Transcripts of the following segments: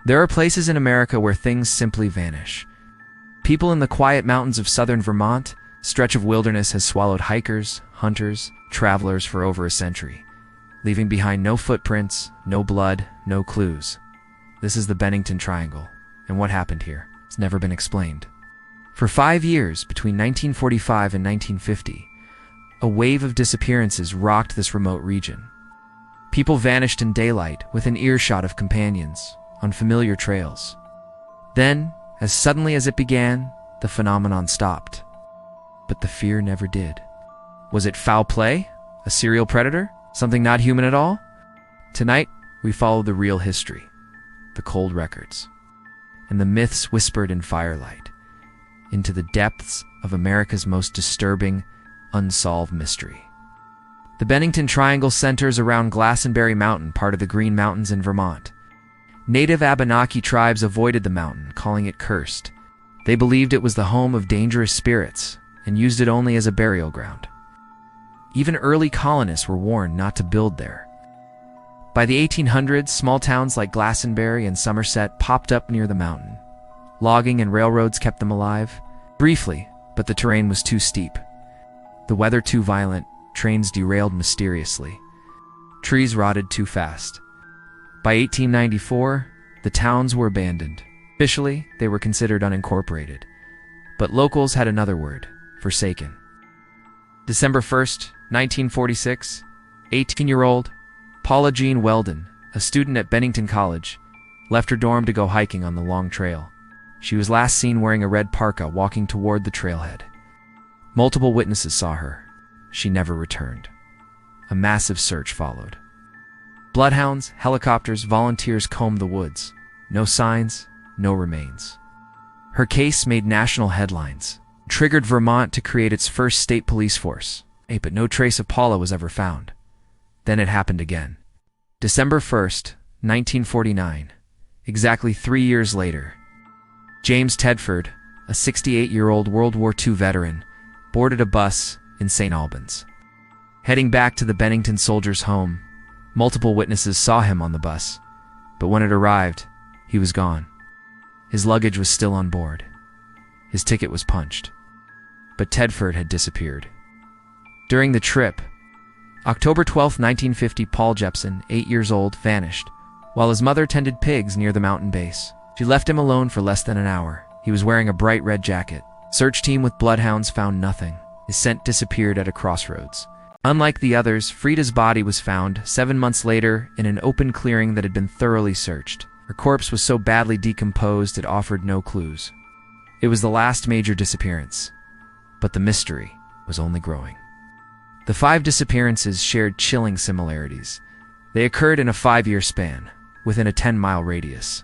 There are places in America where things simply vanish. People in the quiet mountains of southern Vermont, stretch of wilderness has swallowed hikers, hunters, travelers for over a century, leaving behind no footprints, no blood, no clues. This is the Bennington Triangle, and what happened here has never been explained. For 5 years, between 1945 and 1950, a wave of disappearances rocked this remote region. People vanished in daylight within earshot of companions, on familiar trails. Then, as suddenly as it began, the phenomenon stopped. But the fear never did. Was it foul play? A serial predator? Something not human at all? Tonight, we follow the real history, the cold records, and the myths whispered in firelight, into the depths of America's most disturbing, unsolved mystery. The Bennington Triangle centers around Glastenbury Mountain, part of the Green Mountains in Vermont. Native Abenaki tribes avoided the mountain, calling it cursed. They believed it was the home of dangerous spirits and used it only as a burial ground. Even early colonists were warned not to build there. By the 1800s, small towns like Glastenbury and Somerset popped up near the mountain. Logging and railroads kept them alive, briefly, but the terrain was too steep. The weather too violent, trains derailed mysteriously. Trees rotted too fast. By 1894, the towns were abandoned. Officially, they were considered unincorporated, but locals had another word: forsaken. December 1st, 1946, 18-year-old Paula Jean Weldon, a student at Bennington College, left her dorm to go hiking on the long trail. She was last seen wearing a red parka walking toward the trailhead. Multiple witnesses saw her. She never returned. A massive search followed. Bloodhounds, helicopters, volunteers combed the woods. No signs, no remains. Her case made national headlines, triggered Vermont to create its first state police force. But no trace of Paula was ever found. Then it happened again. December 1st, 1949. Exactly 3 years later, James Tedford, a 68-year-old World War II veteran, boarded a bus in St. Albans. Heading back to the Bennington soldiers' home, multiple witnesses saw him on the bus, but when it arrived, he was gone. His luggage was still on board. His ticket was punched. But Tedford had disappeared. During the trip, October 12, 1950, Paul Jepson, 8 years old, vanished, while his mother tended pigs near the mountain base. She left him alone for less than an hour. He was wearing a bright red jacket. Search team with bloodhounds found nothing. His scent disappeared at a crossroads. Unlike the others, Frida's body was found 7 months later in an open clearing that had been thoroughly searched. Her corpse was so badly decomposed it offered no clues. It was the last major disappearance, but the mystery was only growing. The 5 disappearances shared chilling similarities. They occurred in a 5-year span, within a 10-mile radius.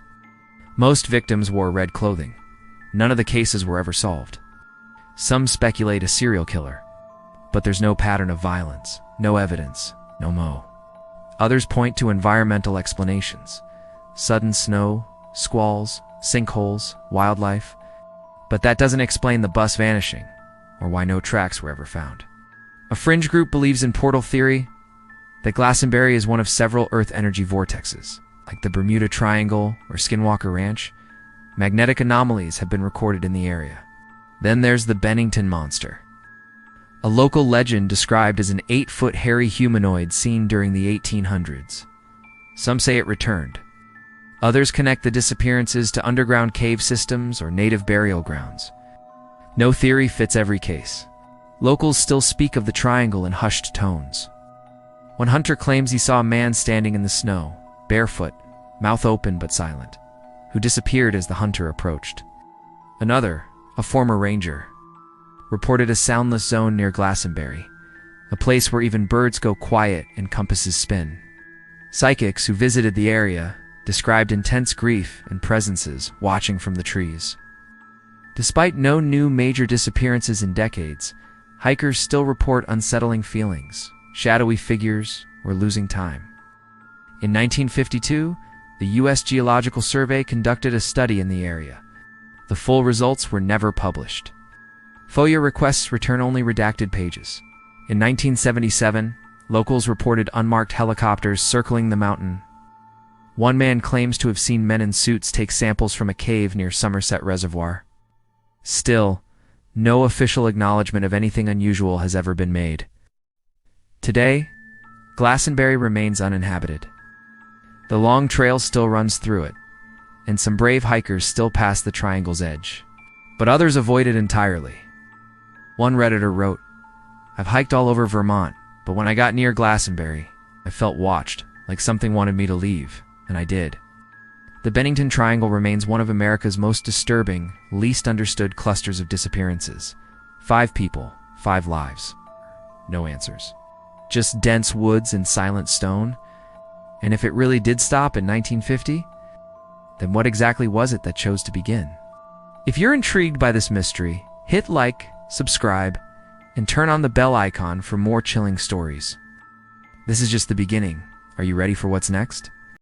Most victims wore red clothing. None of the cases were ever solved. Some speculate a serial killer, but there's no pattern of violence, no evidence, no mo. Others point to environmental explanations: sudden snow, squalls, sinkholes, wildlife. But that doesn't explain the bus vanishing, or why no tracks were ever found. A fringe group believes in portal theory, that Glastenbury is one of several Earth energy vortexes, like the Bermuda Triangle or Skinwalker Ranch. Magnetic anomalies have been recorded in the area. Then there's the Bennington Monster, a local legend described as an 8-foot hairy humanoid seen during the 1800s. Some say it returned. Others connect the disappearances to underground cave systems or native burial grounds. No theory fits every case. Locals still speak of the triangle in hushed tones. One hunter claims he saw a man standing in the snow, barefoot, mouth open but silent, who disappeared as the hunter approached. Another, a former ranger, reported a soundless zone near Glastenbury, a place where even birds go quiet and compasses spin. Psychics who visited the area described intense grief and presences watching from the trees. Despite no new major disappearances in decades, hikers still report unsettling feelings, shadowy figures, or losing time. In 1952, the U.S. Geological Survey conducted a study in the area. The full results were never published. FOIA requests return only redacted pages. In 1977, locals reported unmarked helicopters circling the mountain. One man claims to have seen men in suits take samples from a cave near Somerset Reservoir. Still, no official acknowledgement of anything unusual has ever been made. Today, Glastenbury remains uninhabited. The long trail still runs through it, and some brave hikers still pass the triangle's edge. But others avoid it entirely. One Redditor wrote, "I've hiked all over Vermont, but when I got near Glastenbury, I felt watched, like something wanted me to leave, and I did." The Bennington Triangle remains one of America's most disturbing, least understood clusters of disappearances. 5 people, 5 lives. No answers. Just dense woods and silent stone. And if it really did stop in 1950, then what exactly was it that chose to begin? If you're intrigued by this mystery, hit like, subscribe, and turn on the bell icon for more chilling stories. This is just the beginning. Are you ready for what's next?